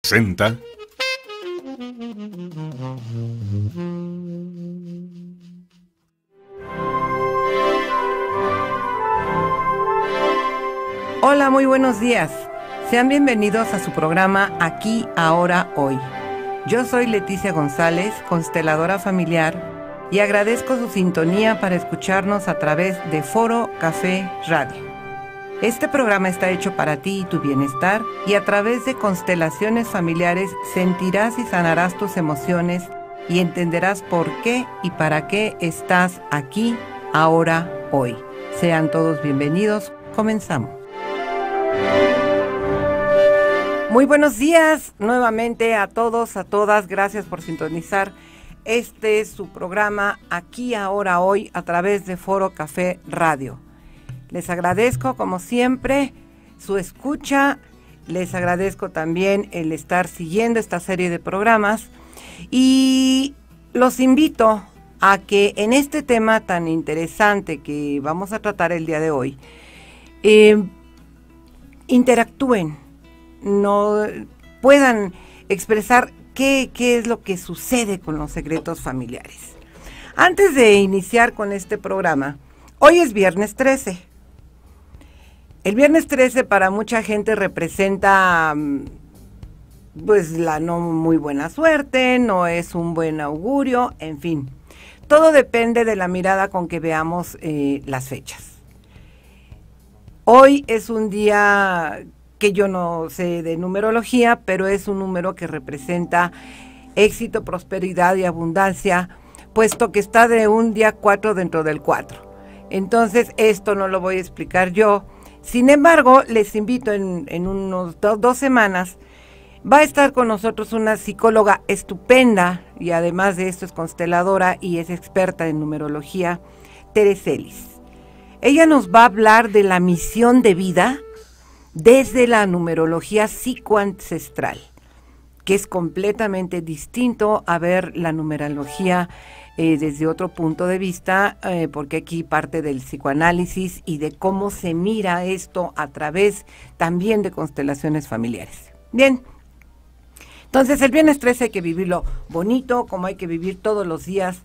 Presenta. Hola, muy buenos días. Sean bienvenidos a su programa Aquí, Ahora, Hoy. Yo soy Leticia González, consteladora familiar, y agradezco su sintonía para escucharnos a través de Foro Café Radio. Este programa está hecho para ti y tu bienestar, y a través de constelaciones familiares sentirás y sanarás tus emociones y entenderás por qué y para qué estás aquí, ahora, hoy. Sean todos bienvenidos. Comenzamos. Muy buenos días nuevamente a todos, a todas. Gracias por sintonizar. Este es su programa Aquí, Ahora, Hoy a través de Foro Café Radio. Les agradezco, como siempre, su escucha. Les agradezco también el estar siguiendo esta serie de programas. Y los invito a que en este tema tan interesante que vamos a tratar el día de hoy, interactúen, no puedan expresar qué es lo que sucede con los secretos familiares. Antes de iniciar con este programa, hoy es viernes 13. El viernes 13 para mucha gente representa pues la no muy buena suerte, no es un buen augurio, en fin. Todo depende de la mirada con que veamos las fechas. Hoy es un día que yo no sé de numerología, pero es un número que representa éxito, prosperidad y abundancia, puesto que está de un día 4 dentro del 4. Entonces, esto no lo voy a explicar yo. Sin embargo, les invito en unos dos semanas, va a estar con nosotros una psicóloga estupenda, y además de esto es consteladora y es experta en numerología, Teresa Ellis. Ella nos va a hablar de la misión de vida desde la numerología psicoancestral, que es completamente distinto a ver la numerología desde otro punto de vista, porque aquí parte del psicoanálisis y de cómo se mira esto a través también de constelaciones familiares. Bien, entonces el viernes 13 hay que vivirlo bonito, como hay que vivir todos los días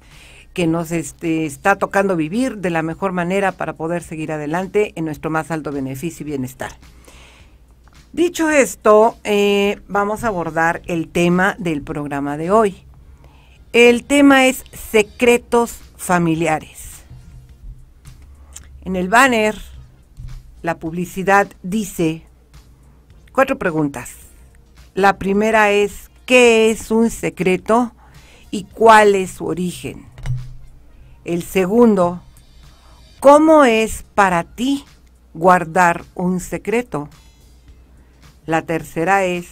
que nos está tocando vivir de la mejor manera para poder seguir adelante en nuestro más alto beneficio y bienestar. Dicho esto, vamos a abordar el tema del programa de hoy. El tema es secretos familiares. En el banner, la publicidad dice 4 preguntas. La primera es, ¿qué es un secreto y cuál es su origen? El segundo, ¿cómo es para ti guardar un secreto? La tercera es,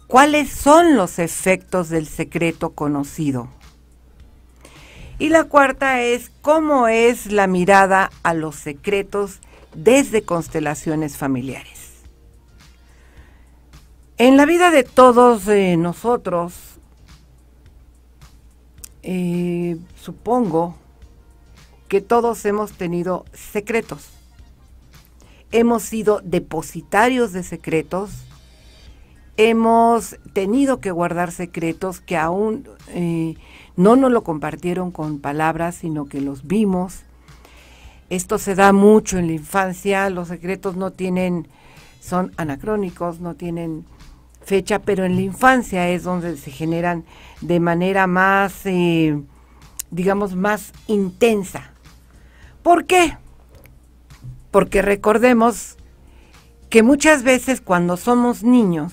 ¿cuáles son los efectos del secreto conocido? Y la cuarta es, ¿cómo es la mirada a los secretos desde constelaciones familiares? En la vida de todos nosotros, supongo que todos hemos tenido secretos. Hemos sido depositarios de secretos, hemos tenido que guardar secretos que aún no nos lo compartieron con palabras, sino que los vimos. Esto se da mucho en la infancia, los secretos son anacrónicos, no tienen fecha, pero en la infancia es donde se generan de manera más, digamos, más intensa. ¿Por qué? Porque recordemos que muchas veces cuando somos niños,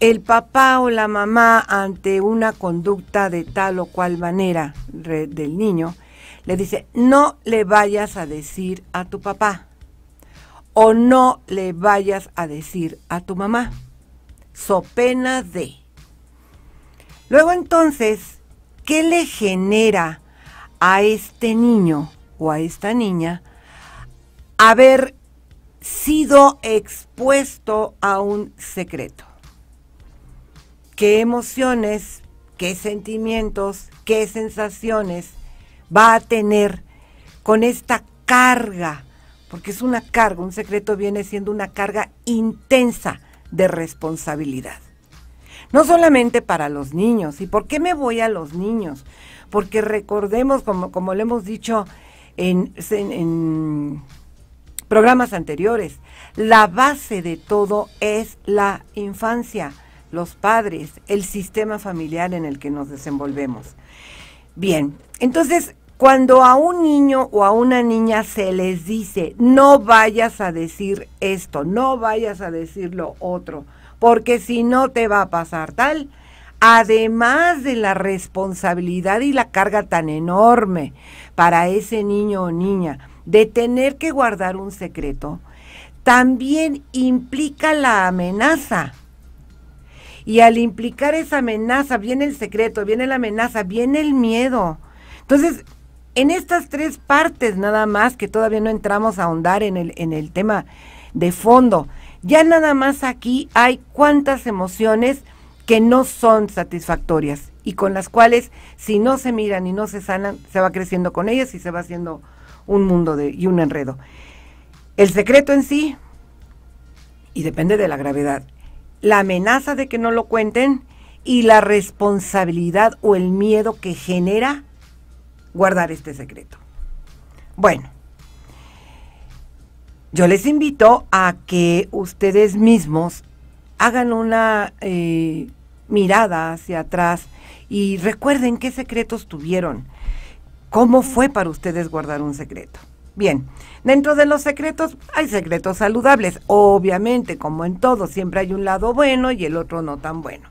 el papá o la mamá ante una conducta de tal o cual manera del niño, le dice, no le vayas a decir a tu papá o no le vayas a decir a tu mamá, so pena de. Luego entonces, ¿qué le genera a este niño o a esta niña haber sido expuesto a un secreto? ¿Qué emociones, qué sentimientos, qué sensaciones va a tener con esta carga? Porque es una carga, un secreto viene siendo una carga intensa de responsabilidad. No solamente para los niños. ¿Y por qué me voy a los niños? Porque recordemos, como lo hemos dicho en programas anteriores, la base de todo es la infancia, los padres, el sistema familiar en el que nos desenvolvemos. Bien, entonces, cuando a un niño o a una niña se les dice, no vayas a decir esto, no vayas a decir lo otro, porque si no te va a pasar tal, además de la responsabilidad y la carga tan enorme para ese niño o niña de tener que guardar un secreto, también implica la amenaza. Y al implicar esa amenaza, viene el secreto, viene la amenaza, viene el miedo. Entonces, en estas tres partes nada más, que todavía no entramos a ahondar en el tema de fondo, ya nada más aquí hay cuántas emociones que no son satisfactorias y con las cuales, si no se miran y no se sanan, se va creciendo con ellas y se va haciendo un mundo y un enredo. El secreto en sí, y depende de la gravedad, la amenaza de que no lo cuenten y la responsabilidad o el miedo que genera guardar este secreto. Bueno, yo les invito a que ustedes mismos hagan una mirada hacia atrás y recuerden qué secretos tuvieron, cómo fue para ustedes guardar un secreto. Bien, dentro de los secretos hay secretos saludables, obviamente, como en todo, siempre hay un lado bueno y el otro no tan bueno.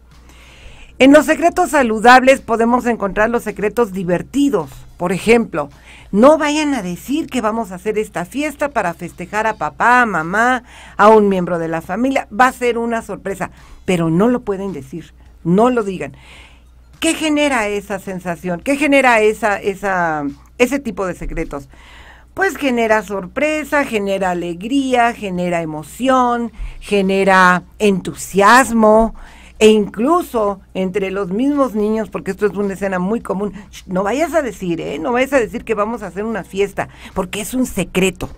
En los secretos saludables podemos encontrar los secretos divertidos. Por ejemplo, no vayan a decir que vamos a hacer esta fiesta para festejar a papá, a mamá, a un miembro de la familia. Va a ser una sorpresa, pero no lo pueden decir, no lo digan. ¿Qué genera esa sensación? ¿Qué genera ese tipo de secretos? Pues genera sorpresa, genera alegría, genera emoción, genera entusiasmo, e incluso entre los mismos niños, porque esto es una escena muy común, no vayas a decir, no vayas a decir que vamos a hacer una fiesta, porque es un secreto.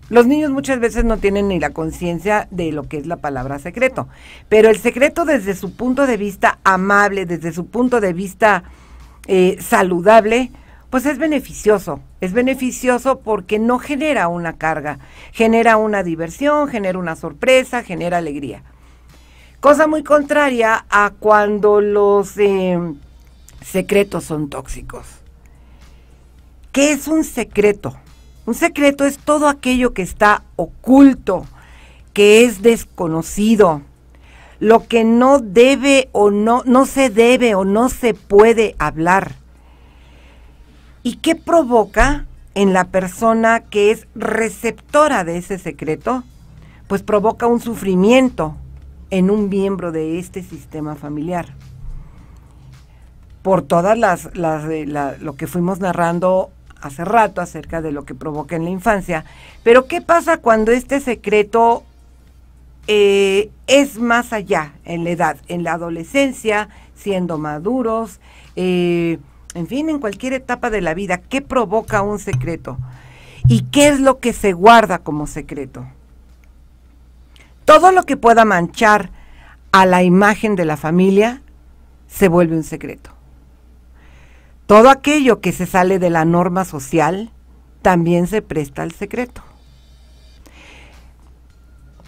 Los niños muchas veces no tienen ni la conciencia de lo que es la palabra secreto, pero el secreto desde su punto de vista amable, desde su punto de vista saludable, pues es beneficioso porque no genera una carga, genera una diversión, genera una sorpresa, genera alegría. Cosa muy contraria a cuando los secretos son tóxicos. ¿Qué es un secreto? Un secreto es todo aquello que está oculto, que es desconocido, lo que no debe o no se debe o no se puede hablar. ¿Y qué provoca en la persona que es receptora de ese secreto? Pues provoca un sufrimiento en un miembro de este sistema familiar. Por todas lo que fuimos narrando hace rato acerca de lo que provoca en la infancia. Pero ¿qué pasa cuando este secreto es más allá en la edad, en la adolescencia, siendo maduros, en fin, en cualquier etapa de la vida? ¿Qué provoca un secreto? ¿Y qué es lo que se guarda como secreto? Todo lo que pueda manchar a la imagen de la familia se vuelve un secreto. Todo aquello que se sale de la norma social también se presta al secreto.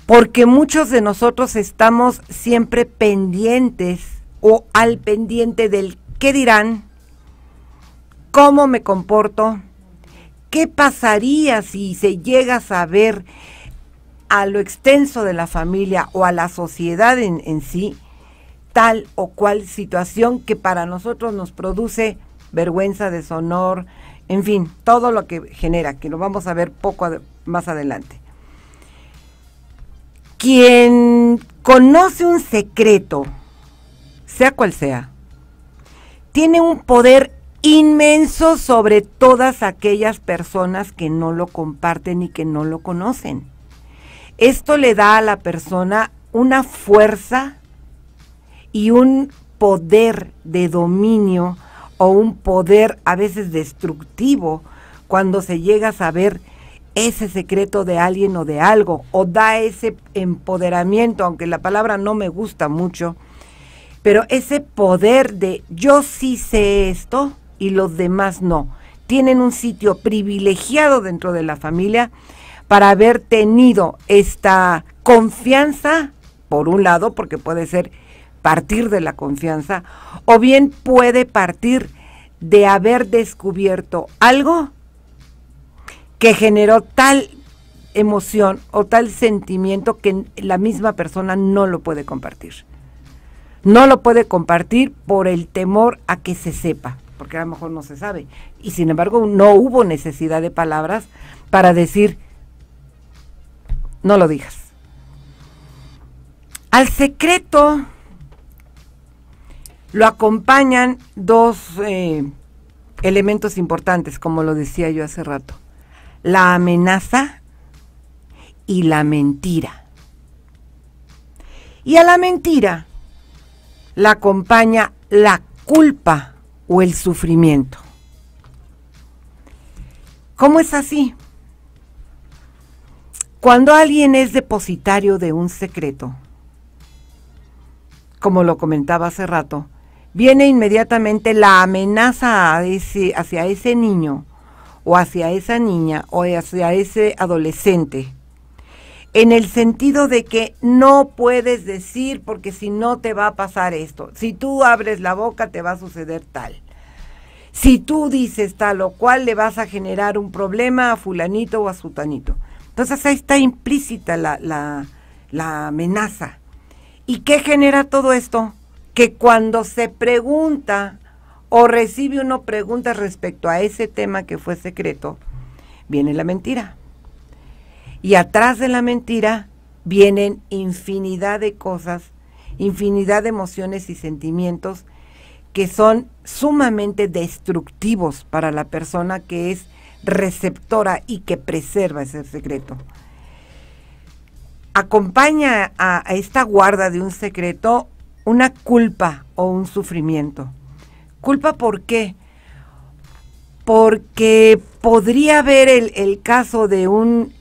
Porque muchos de nosotros estamos siempre pendientes o al pendiente del qué dirán, cómo me comporto, qué pasaría si se llega a saber a lo extenso de la familia o a la sociedad en sí, tal o cual situación que para nosotros nos produce vergüenza, deshonor, en fin, todo lo que genera, que lo vamos a ver más adelante. Quien conoce un secreto, sea cual sea, tiene un poder inmenso sobre todas aquellas personas que no lo comparten y que no lo conocen. Esto le da a la persona una fuerza y un poder de dominio o un poder a veces destructivo cuando se llega a saber ese secreto de alguien o de algo, o da ese empoderamiento, aunque la palabra no me gusta mucho, pero ese poder de yo sí sé esto y los demás no. Tienen un sitio privilegiado dentro de la familia para haber tenido esta confianza, por un lado, porque puede ser partir de la confianza, o bien puede partir de haber descubierto algo que generó tal emoción o tal sentimiento que la misma persona no lo puede compartir. No lo puede compartir por el temor a que se sepa, porque a lo mejor no se sabe. Y sin embargo no hubo necesidad de palabras para decir, no lo digas. Al secreto lo acompañan dos elementos importantes, como lo decía yo hace rato. La amenaza y la mentira. Y a la mentira la acompaña la culpa o el sufrimiento. ¿Cómo es así? Cuando alguien es depositario de un secreto, como lo comentaba hace rato, viene inmediatamente la amenaza hacia ese niño o hacia esa niña o hacia ese adolescente, en el sentido de que no puedes decir porque si no te va a pasar esto. Si tú abres la boca te va a suceder tal. Si tú dices tal o cual le vas a generar un problema a fulanito o a sutanito. Entonces ahí está implícita la amenaza. ¿Y qué genera todo esto? Que cuando se pregunta o recibe uno preguntas respecto a ese tema que fue secreto, viene la mentira. Y atrás de la mentira vienen infinidad de cosas, infinidad de emociones y sentimientos que son sumamente destructivos para la persona que es receptora y que preserva ese secreto. Acompaña a esta guarda de un secreto una culpa o un sufrimiento. ¿Culpa por qué? Porque podría haber el caso de un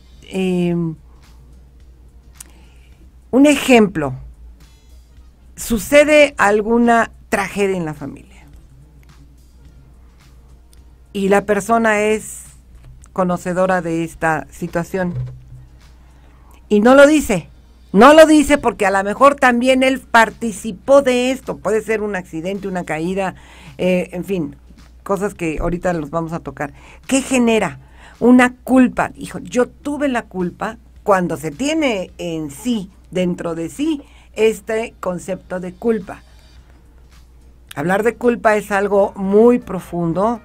ejemplo. Sucede alguna tragedia en la familia y la persona es conocedora de esta situación y no lo dice porque a lo mejor también él participó de esto. Puede ser un accidente, una caída, en fin, cosas que ahorita los vamos a tocar. ¿Qué genera? Una culpa. Hijo, yo tuve la culpa. Cuando se tiene en sí, dentro de sí, este concepto de culpa. Hablar de culpa es algo muy profundo,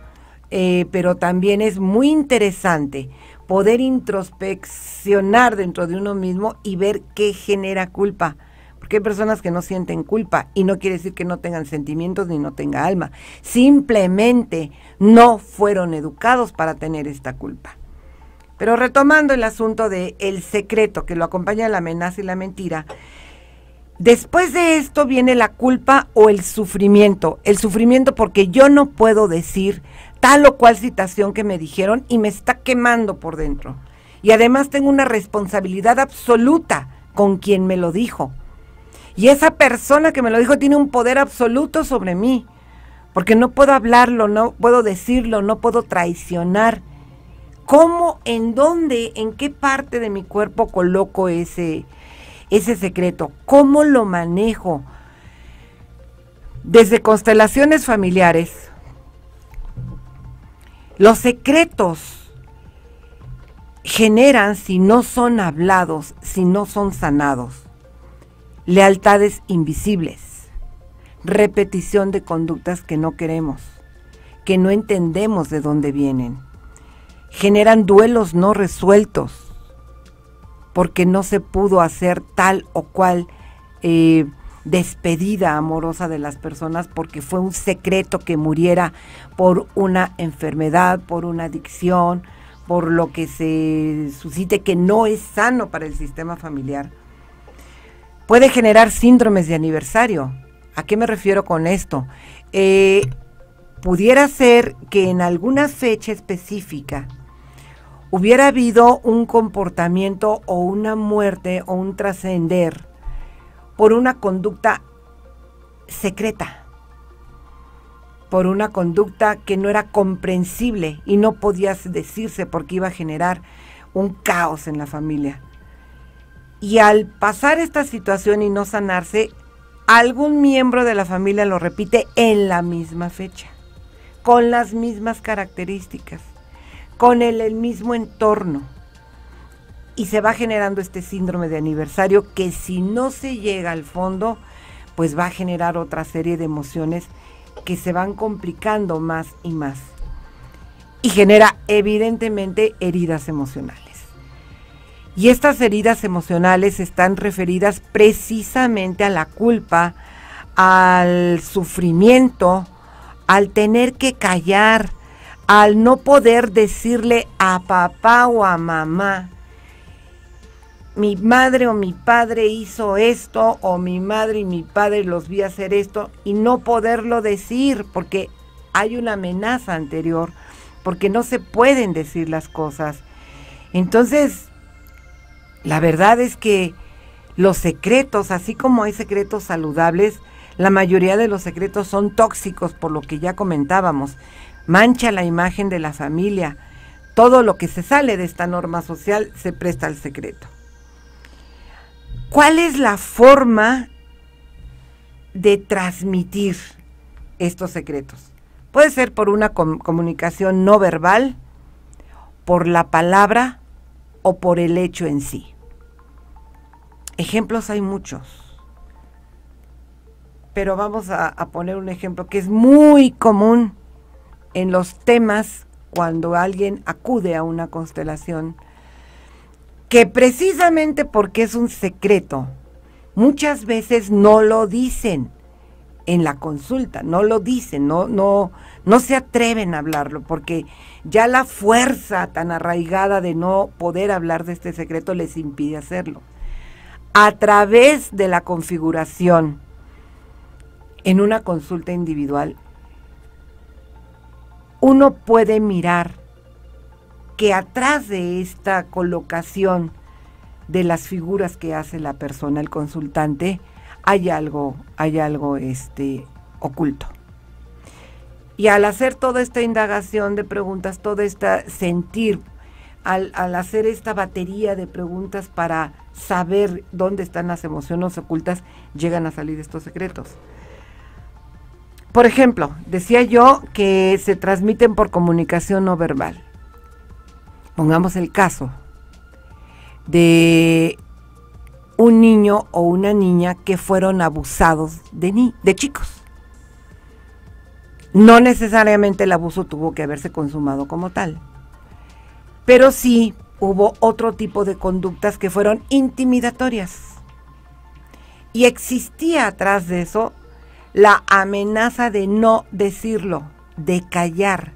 pero también es muy interesante poder introspeccionar dentro de uno mismo y ver qué genera culpa. Porque hay personas que no sienten culpa y no quiere decir que no tengan sentimientos ni no tenga alma. Simplemente no fueron educados para tener esta culpa. Pero retomando el asunto de el secreto que lo acompaña la amenaza y la mentira, después de esto viene la culpa o el sufrimiento. El sufrimiento porque yo no puedo decir tal o cual situación que me dijeron y me está quemando por dentro. Y además tengo una responsabilidad absoluta con quien me lo dijo. Y esa persona que me lo dijo tiene un poder absoluto sobre mí. Porque no puedo hablarlo, no puedo decirlo, no puedo traicionar. ¿Cómo, en dónde, en qué parte de mi cuerpo coloco ese secreto? ¿Cómo lo manejo? Desde constelaciones familiares, los secretos generan, si no son hablados, si no son sanados, lealtades invisibles, repetición de conductas que no queremos, que no entendemos de dónde vienen. Generan duelos no resueltos, porque no se pudo hacer tal o cual despedida amorosa de las personas, porque fue un secreto que muriera por una enfermedad, por una adicción, por lo que se suscite que no es sano para el sistema familiar. Puede generar síndromes de aniversario. ¿A qué me refiero con esto? Pudiera ser que en alguna fecha específica hubiera habido un comportamiento o una muerte o un trascender por una conducta secreta, por una conducta que no era comprensible y no podía decirse porque iba a generar un caos en la familia. Y al pasar esta situación y no sanarse, algún miembro de la familia lo repite en la misma fecha, con las mismas características, con el mismo entorno. Y se va generando este síndrome de aniversario que, si no se llega al fondo, pues va a generar otra serie de emociones que se van complicando más y más. Y genera evidentemente heridas emocionales. Y estas heridas emocionales están referidas precisamente a la culpa, al sufrimiento, al tener que callar, al no poder decirle a papá o a mamá: mi madre o mi padre hizo esto, o mi madre y mi padre los vi hacer esto, y no poderlo decir porque hay una amenaza anterior, porque no se pueden decir las cosas. Entonces, la verdad es que los secretos, así como hay secretos saludables, la mayoría de los secretos son tóxicos, por lo que ya comentábamos. Mancha la imagen de la familia. Todo lo que se sale de esta norma social se presta al secreto. ¿Cuál es la forma de transmitir estos secretos? Puede ser por una comunicación no verbal, por la palabra o por el hecho en sí. Ejemplos hay muchos, pero vamos a poner un ejemplo que es muy común en los temas cuando alguien acude a una constelación, que precisamente porque es un secreto, muchas veces no lo dicen en la consulta, no lo dicen, no se atreven a hablarlo, porque ya la fuerza tan arraigada de no poder hablar de este secreto les impide hacerlo. A través de la configuración en una consulta individual, uno puede mirar que atrás de esta colocación de las figuras que hace la persona, el consultante, hay algo oculto. Y al hacer toda esta indagación de preguntas, todo este sentir, al hacer esta batería de preguntas para saber dónde están las emociones ocultas, llegan a salir estos secretos. Por ejemplo, decía yo que se transmiten por comunicación no verbal. Pongamos el caso de un niño o una niña que fueron abusados de chicos. No necesariamente el abuso tuvo que haberse consumado como tal, pero sí hubo otro tipo de conductas que fueron intimidatorias. Y existía atrás de eso la amenaza de no decirlo, de callar,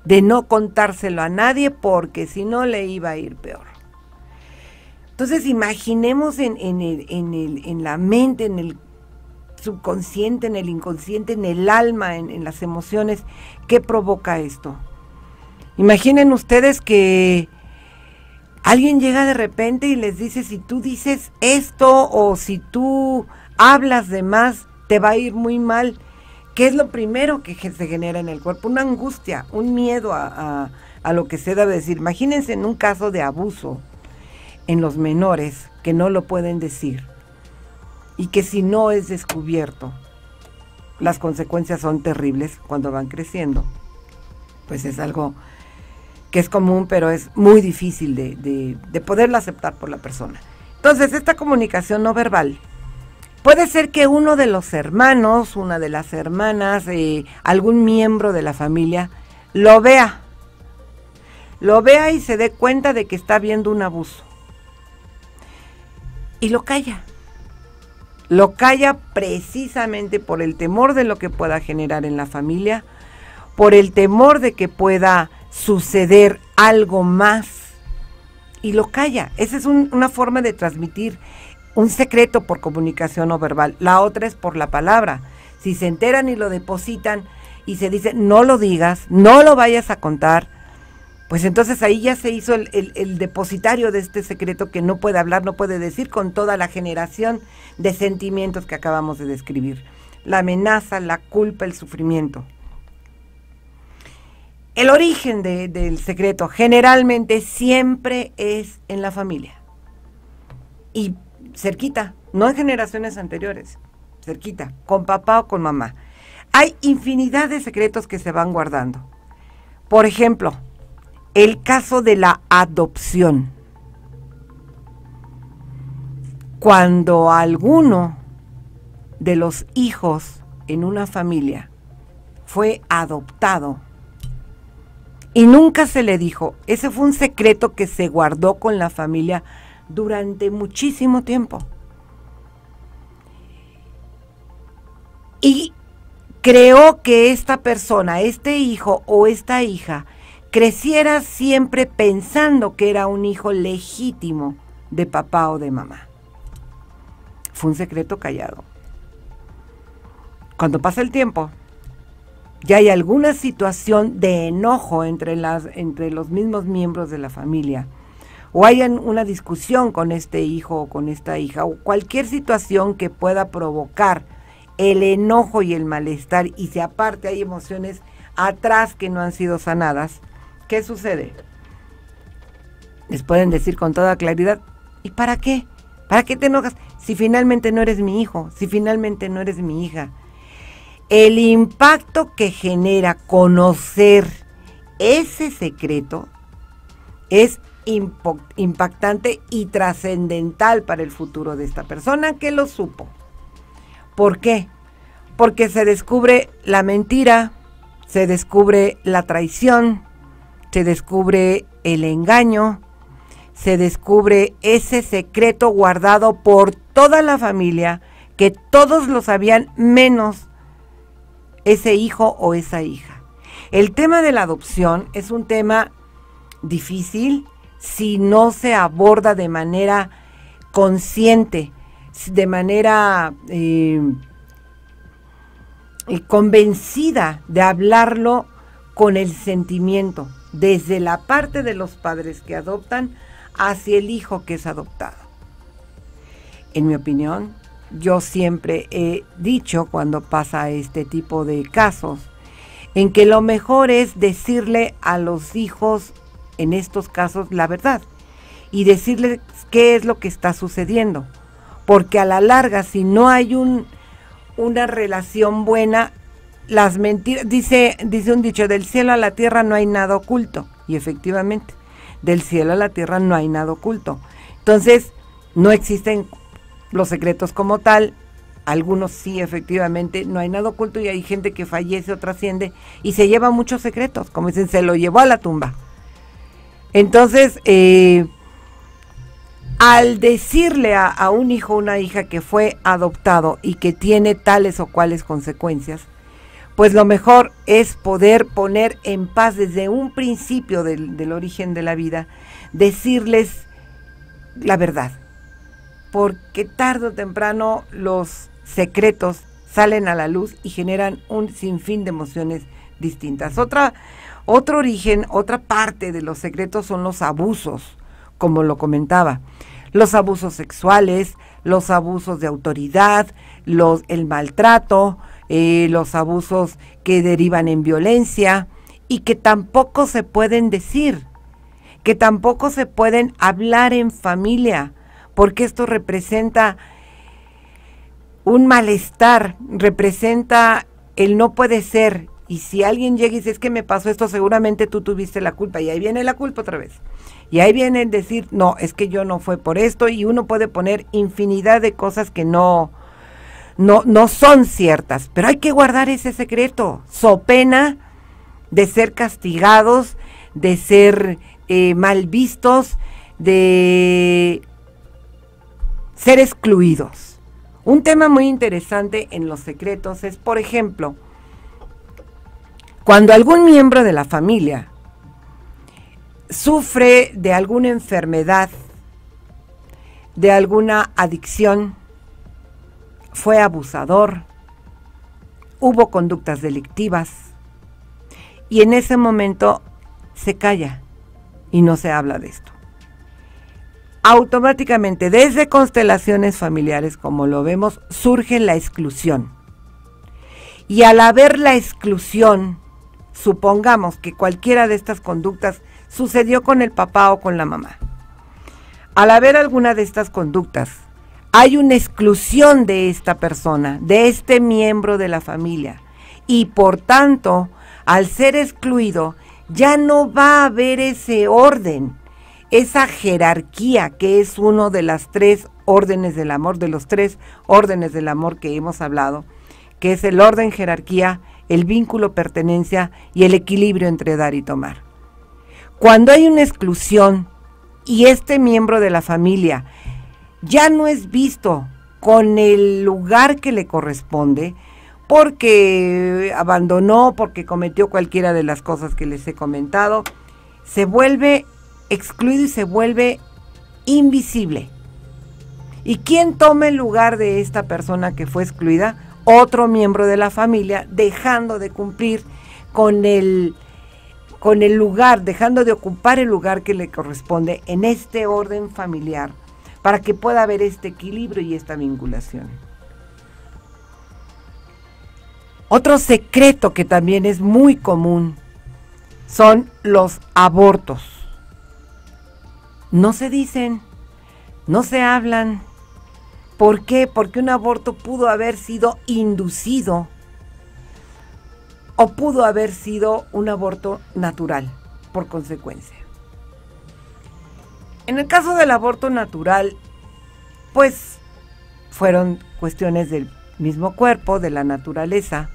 de no contárselo a nadie, porque si no le iba a ir peor. Entonces imaginemos en la mente, en el subconsciente, en el inconsciente, en el alma, en las emociones, ¿qué provoca esto? Imaginen ustedes que alguien llega de repente y les dice: si tú dices esto o si tú hablas de más, te va a ir muy mal. ¿Qué es lo primero que se genera en el cuerpo? Una angustia, un miedo a lo que se debe decir. Imagínense en un caso de abuso en los menores que no lo pueden decir y que si no es descubierto, las consecuencias son terribles cuando van creciendo. Pues es algo que es común, pero es muy difícil de poderlo aceptar por la persona. Entonces, esta comunicación no verbal puede ser que uno de los hermanos, una de las hermanas, algún miembro de la familia lo vea y se dé cuenta de que está habiendo un abuso. Y lo calla. Lo calla precisamente por el temor de lo que pueda generar en la familia, por el temor de que pueda suceder algo más, y lo calla. Esa es una forma de transmitir un secreto por comunicación no verbal. La otra es por la palabra. Si se enteran y lo depositan y se dice: no lo digas, no lo vayas a contar, pues entonces ahí ya se hizo el depositario de este secreto que no puede hablar, no puede decir, con toda la generación de sentimientos que acabamos de describir. La amenaza, la culpa, el sufrimiento. El origen del secreto generalmente siempre es en la familia. Y cerquita, no en generaciones anteriores, cerquita, con papá o con mamá. Hay infinidad de secretos que se van guardando. Por ejemplo, el caso de la adopción. Cuando alguno de los hijos en una familia fue adoptado y nunca se le dijo, ese fue un secreto que se guardó con la familia durante muchísimo tiempo. Y creó que esta persona, este hijo o esta hija, creciera siempre pensando que era un hijo legítimo de papá o de mamá. Fue un secreto callado. Cuando pasa el tiempo, ya hay alguna situación de enojo entre los mismos miembros de la familia, o hay una discusión con este hijo o con esta hija, o cualquier situación que pueda provocar el enojo y el malestar, y si aparte hay emociones atrás que no han sido sanadas, ¿qué sucede? Les pueden decir con toda claridad, ¿y para qué? ¿Para qué te enojas? Si finalmente no eres mi hijo, si finalmente no eres mi hija. El impacto que genera conocer ese secreto es impactante y trascendental para el futuro de esta persona que lo supo. ¿Por qué? Porque se descubre la mentira, se descubre la traición, se descubre el engaño, se descubre ese secreto guardado por toda la familia, que todos lo sabían menos ese hijo o esa hija. El tema de la adopción es un tema difícil si no se aborda de manera consciente, de manera convencida de hablarlo con el sentimiento, desde la parte de los padres que adoptan hacia el hijo que es adoptado. En mi opinión, yo siempre he dicho cuando pasa este tipo de casos, en que lo mejor es decirle a los hijos, en estos casos, la verdad, y decirles qué es lo que está sucediendo, porque a la larga, si no hay una relación buena, las mentiras, dice un dicho, del cielo a la tierra no hay nada oculto, y efectivamente, del cielo a la tierra no hay nada oculto. Entonces, no existen los secretos como tal, algunos sí, efectivamente, no hay nada oculto, y hay gente que fallece o trasciende y se lleva muchos secretos, como dicen, se lo llevó a la tumba. Entonces, al decirle a un hijo o una hija que fue adoptado y que tiene tales o cuales consecuencias, pues lo mejor es poder poner en paz desde un principio del origen de la vida, decirles la verdad, porque tarde o temprano los secretos salen a la luz y generan un sinfín de emociones distintas. Otro origen, otra parte de los secretos son los abusos, como lo comentaba. Los abusos sexuales, los abusos de autoridad, el maltrato, los abusos que derivan en violencia y que tampoco se pueden decir, que tampoco se pueden hablar en familia, porque esto representa un malestar, representa el no puede ser. Y si alguien llega y dice, es que me pasó esto, seguramente tú tuviste la culpa, y ahí viene la culpa otra vez. Y ahí viene el decir, no, es que yo no fue por esto, y uno puede poner infinidad de cosas que no son ciertas, pero hay que guardar ese secreto, so pena de ser castigados, de ser mal vistos, de ser excluidos. Un tema muy interesante en los secretos es, por ejemplo, cuando algún miembro de la familia sufre de alguna enfermedad, de alguna adicción, fue abusador, hubo conductas delictivas, y en ese momento se calla, y no se habla de esto. Automáticamente, desde constelaciones familiares, como lo vemos, surge la exclusión. Y al haber la exclusión, supongamos que cualquiera de estas conductas sucedió con el papá o con la mamá. Al haber alguna de estas conductas, hay una exclusión de esta persona, de este miembro de la familia. Y por tanto, al ser excluido, ya no va a haber ese orden, esa jerarquía que es uno de las 3 órdenes del amor, de los 3 órdenes del amor que hemos hablado, que es el orden, jerarquía, el vínculo, pertenencia y el equilibrio entre dar y tomar. Cuando hay una exclusión y este miembro de la familia ya no es visto con el lugar que le corresponde, porque abandonó, porque cometió cualquiera de las cosas que les he comentado, se vuelve excluido y se vuelve invisible. ¿Y quién toma el lugar de esta persona que fue excluida? Otro miembro de la familia, dejando de cumplir con el lugar, dejando de ocupar el lugar que le corresponde en este orden familiar, para que pueda haber este equilibrio y esta vinculación. Otro secreto que también es muy común son los abortos. No se dicen, no se hablan. ¿Por qué? Porque un aborto pudo haber sido inducido o pudo haber sido un aborto natural, por consecuencia. En el caso del aborto natural, pues fueron cuestiones del mismo cuerpo, de la naturaleza.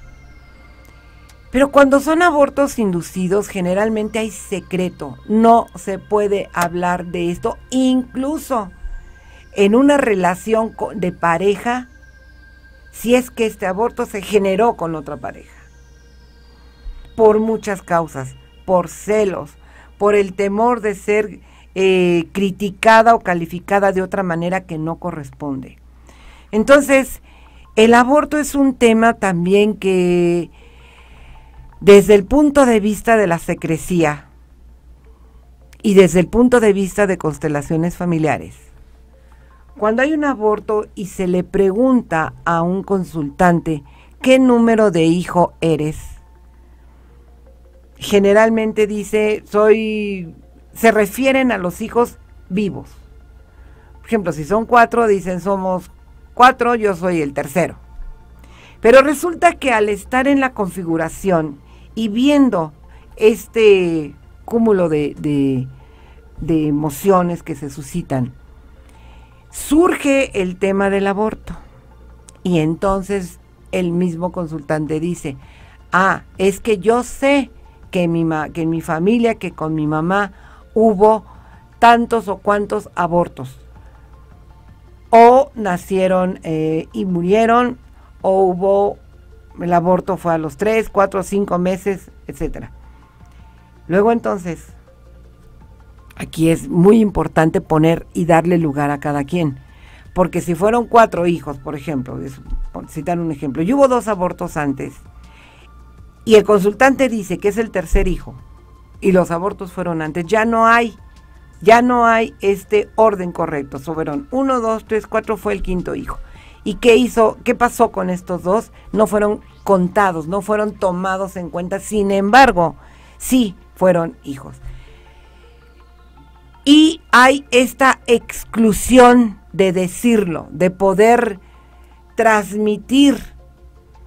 Pero cuando son abortos inducidos, generalmente hay secreto, no se puede hablar de esto, incluso en una relación de pareja, si es que este aborto se generó con otra pareja. Por muchas causas, por celos, por el temor de ser criticada o calificada de otra manera que no corresponde. Entonces, el aborto es un tema también que, desde el punto de vista de la secrecía y desde el punto de vista de constelaciones familiares, cuando hay un aborto y se le pregunta a un consultante qué número de hijo eres, generalmente dice, se refieren a los hijos vivos. Por ejemplo, si son 4, dicen somos 4, yo soy el tercero. Pero resulta que al estar en la configuración y viendo este cúmulo de emociones que se suscitan, surge el tema del aborto. Y entonces el mismo consultante dice, es que yo sé que en mi familia, que con mi mamá hubo tantos o cuantos abortos. O nacieron y murieron, o el aborto fue a los 3, 4, 5 meses, etc. Luego entonces, aquí es muy importante poner y darle lugar a cada quien. Porque si fueron 4 hijos, por ejemplo, por citar un ejemplo, y hubo 2 abortos antes, y el consultante dice que es el tercer hijo, y los abortos fueron antes, ya no hay este orden correcto. Fueron 1, 2, 3, 4, fue el 5º hijo. ¿Y qué pasó con estos 2? No fueron contados, no fueron tomados en cuenta, sin embargo, sí fueron hijos. Y hay esta exclusión de decirlo, de poder transmitir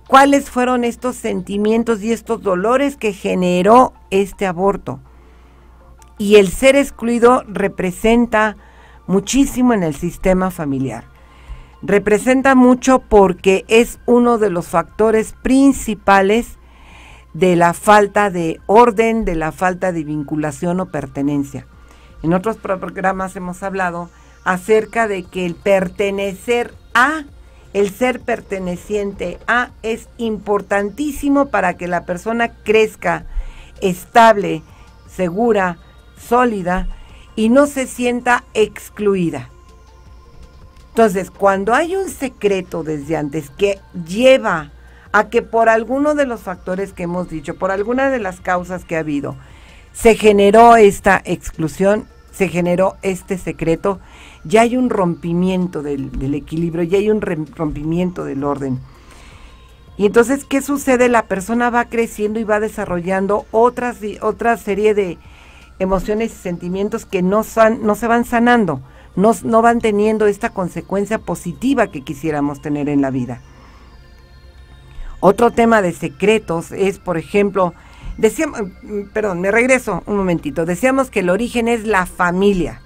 cuáles fueron estos sentimientos y estos dolores que generó este aborto. Y el ser excluido representa muchísimo en el sistema familiar. Representa mucho porque es uno de los factores principales de la falta de orden, de la falta de vinculación o pertenencia. En otros programas hemos hablado acerca de que el pertenecer a, el ser perteneciente a, es importantísimo para que la persona crezca estable, segura, sólida y no se sienta excluida. Entonces, cuando hay un secreto desde antes que lleva a que por alguno de los factores que hemos dicho, por alguna de las causas que ha habido, se generó esta exclusión, se generó este secreto, ya hay un rompimiento del equilibrio, ya hay un rompimiento del orden. Y entonces, ¿qué sucede? La persona va creciendo y va desarrollando otra serie de emociones y sentimientos que no se van sanando, no van teniendo esta consecuencia positiva que quisiéramos tener en la vida. Otro tema de secretos es, por ejemplo, me regreso un momentito, decíamos que el origen es la familia.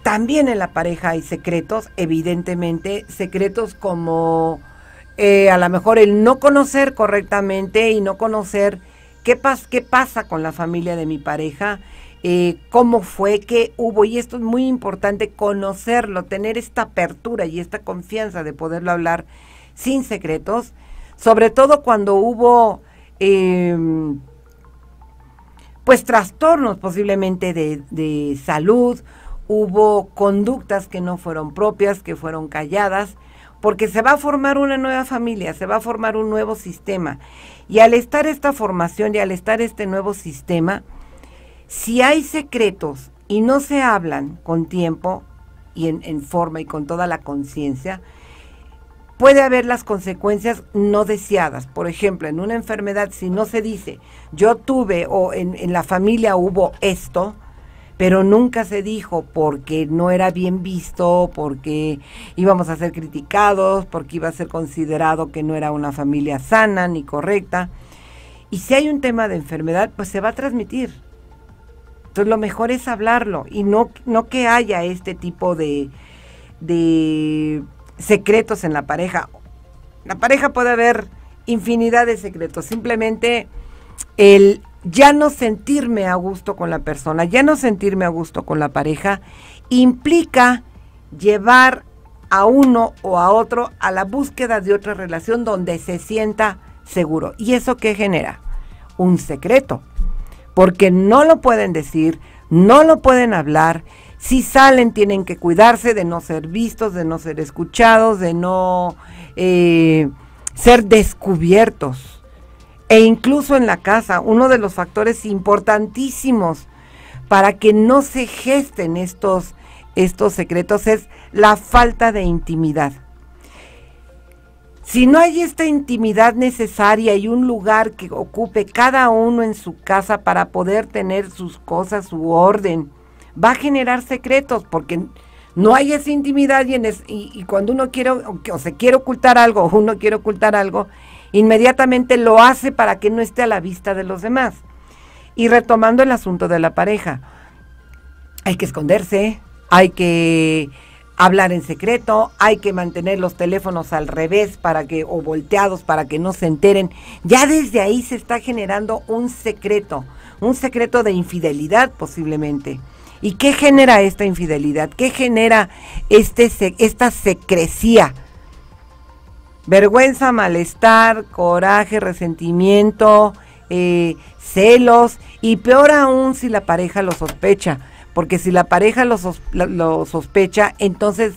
También en la pareja hay secretos, evidentemente, secretos como a lo mejor el no conocer correctamente y no conocer qué pasa con la familia de mi pareja, cómo fue, qué hubo, y esto es muy importante, conocerlo, tener esta apertura y esta confianza de poderlo hablar sin secretos, sobre todo cuando hubo pues trastornos posiblemente de salud, hubo conductas que no fueron propias, que fueron calladas, porque se va a formar una nueva familia, se va a formar un nuevo sistema. Y al estar esta formación y al estar este nuevo sistema, si hay secretos y no se hablan con tiempo y en forma y con toda la conciencia, puede haber las consecuencias no deseadas. Por ejemplo, en una enfermedad, si no se dice, yo tuve o en la familia hubo esto, pero nunca se dijo porque no era bien visto, porque íbamos a ser criticados, porque iba a ser considerado que no era una familia sana ni correcta. Y si hay un tema de enfermedad, pues se va a transmitir. Entonces lo mejor es hablarlo y no que haya este tipo de secretos en la pareja. La pareja puede haber infinidad de secretos, simplemente el ya no sentirme a gusto con la persona, ya no sentirme a gusto con la pareja, implica llevar a uno o a otro a la búsqueda de otra relación donde se sienta seguro. ¿Y eso qué genera? Un secreto, porque no lo pueden decir, no lo pueden hablar. Si salen tienen que cuidarse de no ser vistos, de no ser escuchados, de no ser descubiertos. E incluso en la casa, uno de los factores importantísimos para que no se gesten estos secretos es la falta de intimidad. Si no hay esta intimidad necesaria y un lugar que ocupe cada uno en su casa para poder tener sus cosas, su orden, va a generar secretos porque no hay esa intimidad y cuando uno quiere o se quiere ocultar algo o uno quiere ocultar algo, inmediatamente lo hace para que no esté a la vista de los demás. Y retomando el asunto de la pareja, hay que esconderse, hay que hablar en secreto, hay que mantener los teléfonos al revés o volteados para que no se enteren. Ya desde ahí se está generando un secreto de infidelidad posiblemente. ¿Y qué genera esta infidelidad? ¿Qué genera esta secrecía? Vergüenza, malestar, coraje, resentimiento, celos, y peor aún si la pareja lo sospecha, porque si la pareja lo sospecha, entonces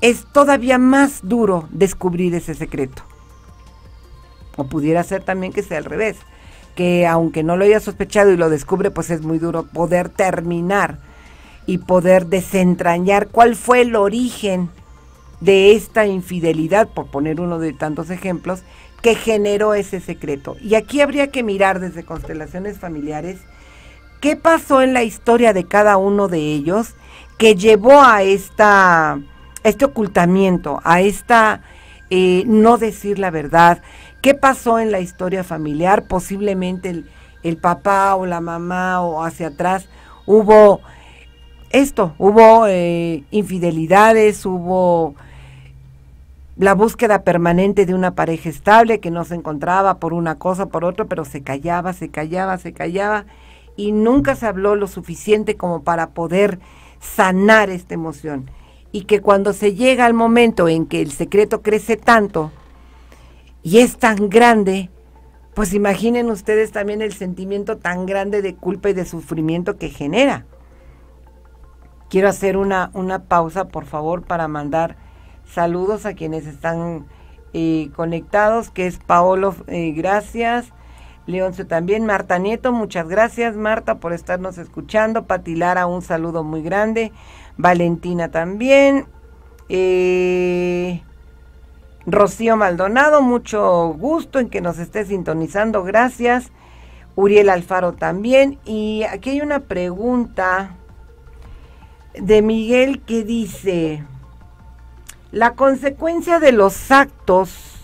es todavía más duro descubrir ese secreto. O pudiera ser también que sea al revés, que aunque no lo haya sospechado y lo descubre, pues es muy duro poder terminar y poder desentrañar cuál fue el origen de esta infidelidad, por poner uno de tantos ejemplos, que generó ese secreto. Y aquí habría que mirar desde constelaciones familiares qué pasó en la historia de cada uno de ellos que llevó a este ocultamiento, a no decir la verdad. ¿Qué pasó en la historia familiar? Posiblemente el papá o la mamá o hacia atrás hubo infidelidades, hubo la búsqueda permanente de una pareja estable que no se encontraba por una cosa, por otra, pero se callaba y nunca se habló lo suficiente como para poder sanar esta emoción. Y que cuando se llega al momento en que el secreto crece tanto y es tan grande, pues imaginen ustedes también el sentimiento tan grande de culpa y de sufrimiento que genera. Quiero hacer una pausa, por favor, para mandar saludos a quienes están conectados, que es Paolo, gracias. Leoncio también. Marta Nieto, muchas gracias, Marta, por estarnos escuchando. Pati Lara, un saludo muy grande. Valentina también. Rocío Maldonado, mucho gusto en que nos esté sintonizando, gracias. Uriel Alfaro también. Y aquí hay una pregunta de Miguel que dice: ¿la consecuencia de los actos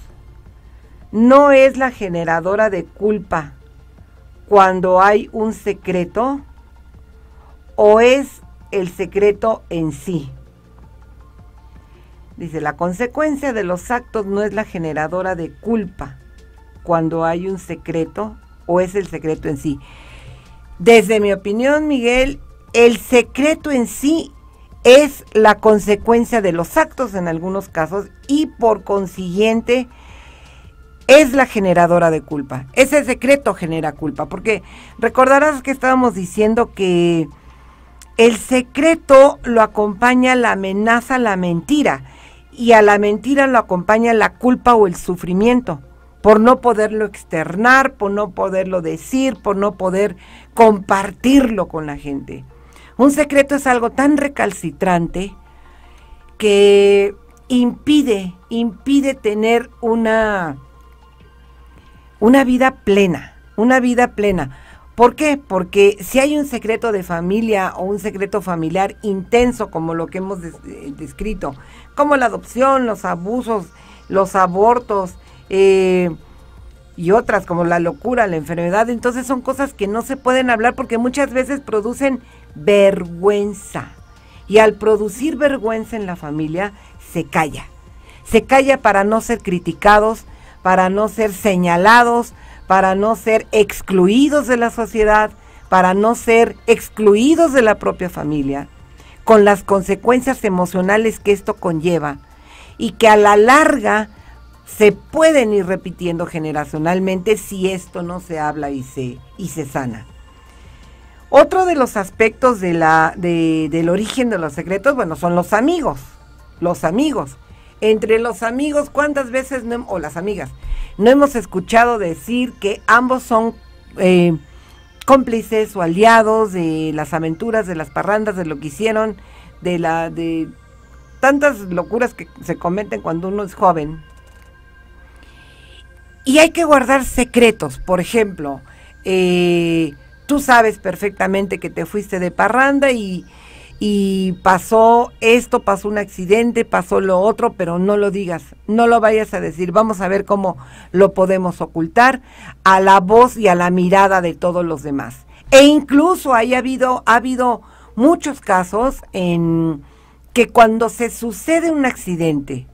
no es la generadora de culpa cuando hay un secreto, o es el secreto en sí? Dice, la consecuencia de los actos no es la generadora de culpa cuando hay un secreto, o es el secreto en sí. Desde mi opinión, Miguel, el secreto en sí es la consecuencia de los actos en algunos casos, y por consiguiente es la generadora de culpa. Ese secreto genera culpa, porque recordarás que estábamos diciendo que el secreto lo acompaña la amenaza, la mentira, y a la mentira lo acompaña la culpa o el sufrimiento, por no poderlo externar, por no poderlo decir, por no poder compartirlo con la gente. Un secreto es algo tan recalcitrante que impide tener una vida plena, ¿Por qué? Porque si hay un secreto de familia o un secreto familiar intenso, como lo que hemos descrito, como la adopción, los abusos, los abortos y otras como la locura, la enfermedad, entonces son cosas que no se pueden hablar porque muchas veces producen vergüenza. Y al producir vergüenza en la familia, se calla. Se calla para no ser criticados, para no ser señalados, para no ser excluidos de la sociedad, para no ser excluidos de la propia familia, con las consecuencias emocionales que esto conlleva y que a la larga se pueden ir repitiendo generacionalmente si esto no se habla y se sana. Otro de los aspectos del origen de los secretos, bueno, son los amigos. Los amigos. Entre los amigos, ¿cuántas veces, o las amigas, no hemos escuchado decir que ambos son cómplices o aliados de las aventuras, de las parrandas, de lo que hicieron, de tantas locuras que se cometen cuando uno es joven? Y hay que guardar secretos. Por ejemplo, tú sabes perfectamente que te fuiste de parranda y pasó esto, pasó un accidente, pasó lo otro, pero no lo digas, no lo vayas a decir. Vamos a ver cómo lo podemos ocultar a la voz y a la mirada de todos los demás. E incluso ha habido muchos casos en que cuando se sucede un accidente,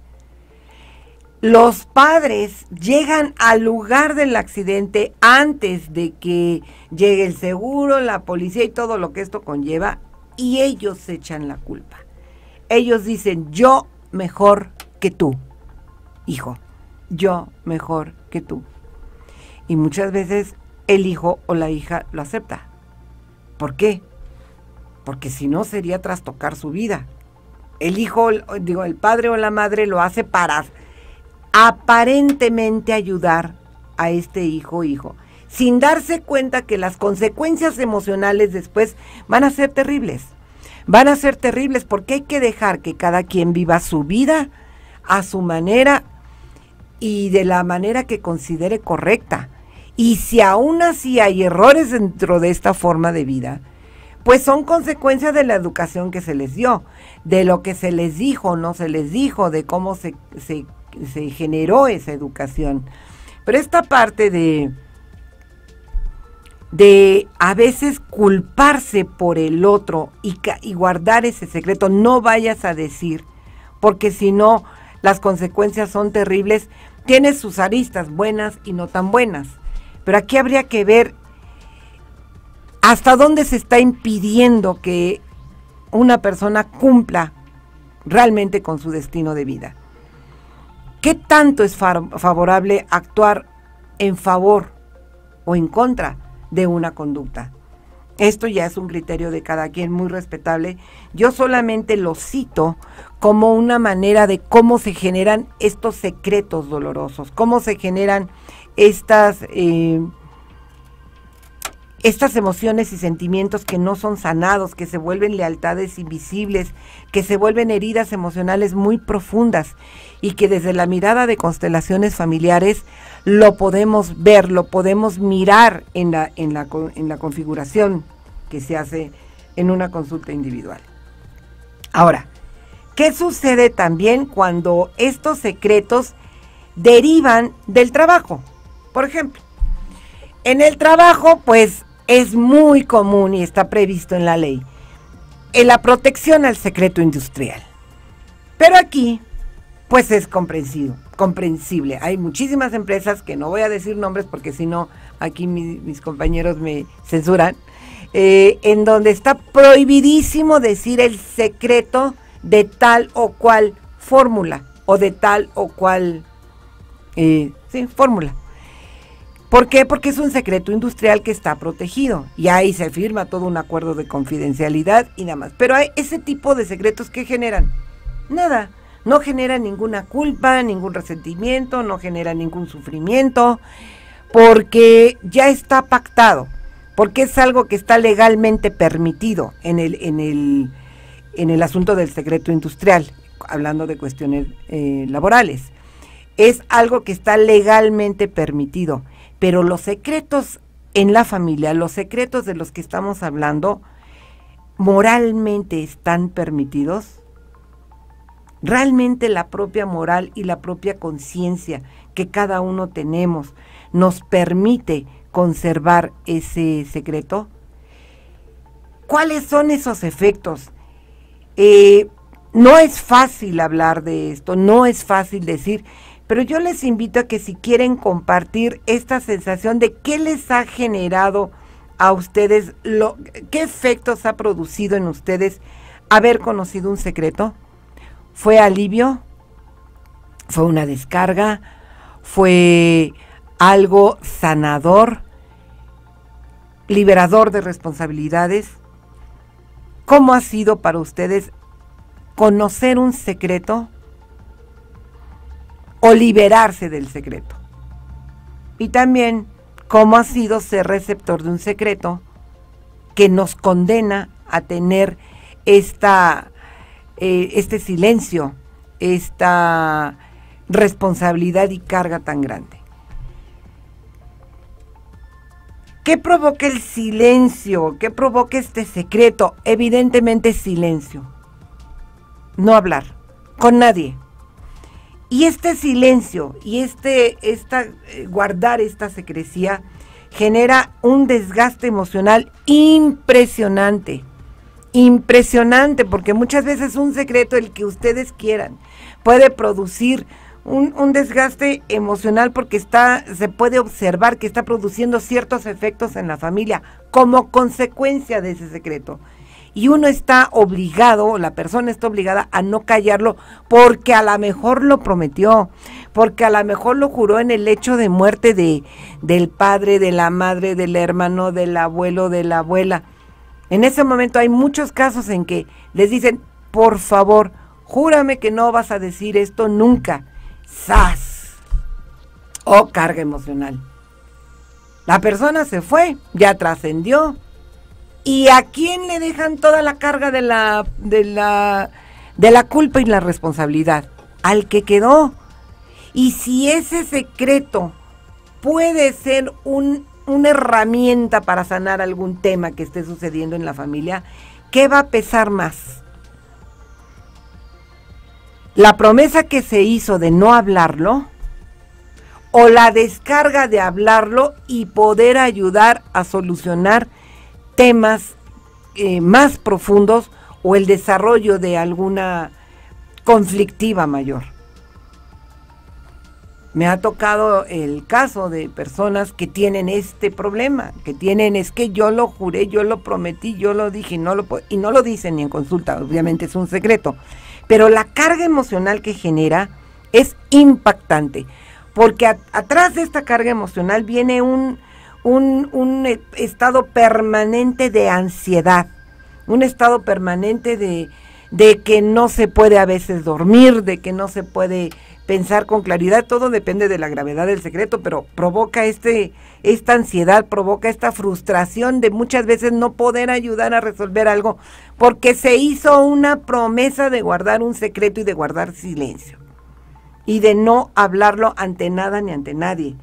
los padres llegan al lugar del accidente antes de que llegue el seguro, la policía y todo lo que esto conlleva, y ellos se echan la culpa. Ellos dicen, yo mejor que tú, hijo, yo mejor que tú. Y muchas veces el hijo o la hija lo acepta. ¿Por qué? Porque si no sería trastocar su vida. El hijo, el padre o la madre lo hace para aparentemente ayudar a este hijo, sin darse cuenta que las consecuencias emocionales después van a ser terribles. Van a ser terribles porque hay que dejar que cada quien viva su vida a su manera y de la manera que considere correcta. Y si aún así hay errores dentro de esta forma de vida, pues son consecuencias de la educación que se les dio, de lo que se les dijo, no se les dijo, de cómo se generó esa educación. Pero esta parte de a veces culparse por el otro y guardar ese secreto, no vayas a decir, porque si no, las consecuencias son terribles. Tiene sus aristas buenas y no tan buenas, pero aquí habría que ver hasta dónde se está impidiendo que una persona cumpla realmente con su destino de vida. ¿Qué tanto es favorable actuar en favor o en contra de una conducta? Esto ya es un criterio de cada quien muy respetable. Yo solamente lo cito como una manera de cómo se generan estos secretos dolorosos, cómo se generan estas estas emociones y sentimientos que no son sanados, que se vuelven lealtades invisibles, que se vuelven heridas emocionales muy profundas y que desde la mirada de constelaciones familiares lo podemos ver, lo podemos mirar en la configuración que se hace en una consulta individual. Ahora, ¿qué sucede también cuando estos secretos derivan del trabajo? Por ejemplo, en el trabajo, pues, es muy común y está previsto en la ley en la protección al secreto industrial. Pero aquí, pues es comprensible. Hay muchísimas empresas, que no voy a decir nombres porque si no, aquí mis compañeros me censuran, en donde está prohibidísimo decir el secreto de tal o cual fórmula o de tal o cual fórmula. ¿Por qué? Porque es un secreto industrial que está protegido y ahí se firma todo un acuerdo de confidencialidad y nada más. Pero hay ese tipo de secretos que generan nada, no generan ninguna culpa, ningún resentimiento, no generan ningún sufrimiento, porque ya está pactado, porque es algo que está legalmente permitido en el asunto del secreto industrial, hablando de cuestiones laborales. Es algo que está legalmente permitido. Pero los secretos en la familia, los secretos de los que estamos hablando, ¿moralmente están permitidos? ¿Realmente la propia moral y la propia conciencia que cada uno tenemos nos permite conservar ese secreto? ¿Cuáles son esos efectos? No es fácil hablar de esto, no es fácil decir, pero yo les invito a que si quieren compartir esta sensación de qué les ha generado a ustedes, qué efectos ha producido en ustedes haber conocido un secreto. ¿Fue alivio? ¿Fue una descarga? ¿Fue algo sanador? ¿Liberador de responsabilidades? ¿Cómo ha sido para ustedes conocer un secreto o liberarse del secreto? Y también, ¿cómo ha sido ser receptor de un secreto que nos condena a tener este silencio, esta responsabilidad y carga tan grande? ¿Qué provoca el silencio? ¿Qué provoca este secreto? Evidentemente silencio. No hablar con nadie. Y este silencio y guardar esta secrecía genera un desgaste emocional impresionante. Impresionante, porque muchas veces un secreto, el que ustedes quieran, puede producir un desgaste emocional porque se puede observar que está produciendo ciertos efectos en la familia como consecuencia de ese secreto. Y uno está obligado, la persona está obligada a no callarlo porque a lo mejor lo prometió, porque a lo mejor lo juró en el lecho de muerte del padre, de la madre, del hermano, del abuelo, de la abuela. En ese momento hay muchos casos en que les dicen, por favor, júrame que no vas a decir esto nunca. ¡Sas! Oh, carga emocional. La persona se fue, ya trascendió. ¿Y a quién le dejan toda la carga de la culpa y la responsabilidad? Al que quedó. Y si ese secreto puede ser una herramienta para sanar algún tema que esté sucediendo en la familia, ¿qué va a pesar más? ¿La promesa que se hizo de no hablarlo? ¿O la descarga de hablarlo y poder ayudar a solucionar temas más profundos o el desarrollo de alguna conflictiva mayor? Me ha tocado el caso de personas que tienen este problema, es que yo lo juré, yo lo prometí, yo lo dije, y no lo dicen ni en consulta, obviamente es un secreto, pero la carga emocional que genera es impactante, porque atrás de esta carga emocional viene un estado permanente de ansiedad, un estado permanente de que no se puede a veces dormir, de que no se puede pensar con claridad. Todo depende de la gravedad del secreto, pero provoca esta ansiedad, provoca esta frustración de muchas veces no poder ayudar a resolver algo porque se hizo una promesa de guardar un secreto y de guardar silencio y de no hablarlo ante nada ni ante nadie.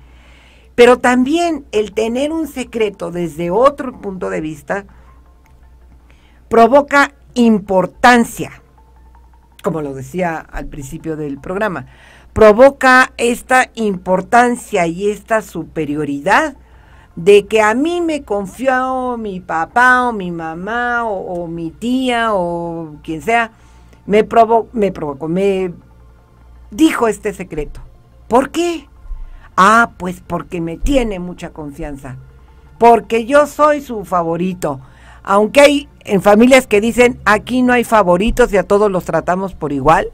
Pero también el tener un secreto desde otro punto de vista provoca importancia, como lo decía al principio del programa, provoca esta importancia y esta superioridad de que a mí me confió mi papá o mi mamá o mi tía o quien sea, me dijo este secreto. ¿Por qué? Ah, pues porque me tiene mucha confianza, porque yo soy su favorito. Aunque hay en familias que dicen, aquí no hay favoritos y a todos los tratamos por igual,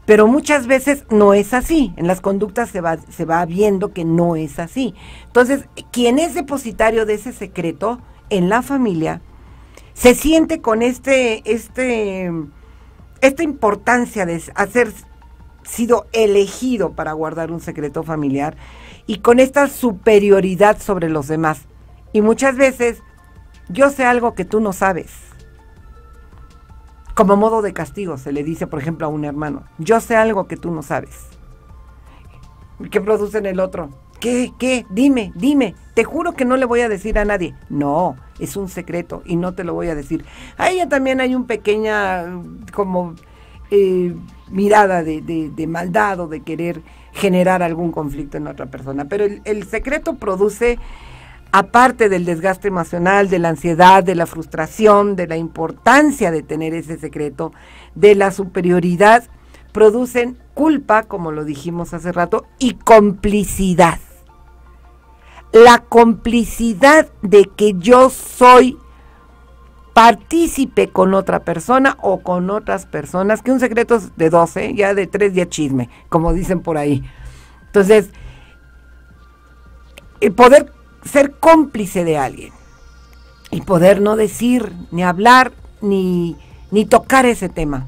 pero muchas veces no es así. En las conductas se va viendo que no es así. Entonces, quien es depositario de ese secreto en la familia, se siente con esta importancia de haber sido elegido para guardar un secreto familiar y con esta superioridad sobre los demás. Y muchas veces, yo sé algo que tú no sabes. Como modo de castigo se le dice, por ejemplo, a un hermano, yo sé algo que tú no sabes. ¿Qué produce en el otro? ¿Qué? Dime, te juro que no le voy a decir a nadie. No, es un secreto y no te lo voy a decir. A ella también hay un pequeña como mirada de maldad o de querer generar algún conflicto en otra persona. Pero el secreto produce, aparte del desgaste emocional, de la ansiedad, de la frustración, de la importancia de tener ese secreto, de la superioridad, producen culpa, como lo dijimos hace rato, y complicidad. La complicidad de que yo soy partícipe con otra persona o con otras personas, que un secreto es de 12, ya de 3 ya chisme, como dicen por ahí. Entonces, el poder ser cómplice de alguien y poder no decir, ni hablar, ni tocar ese tema.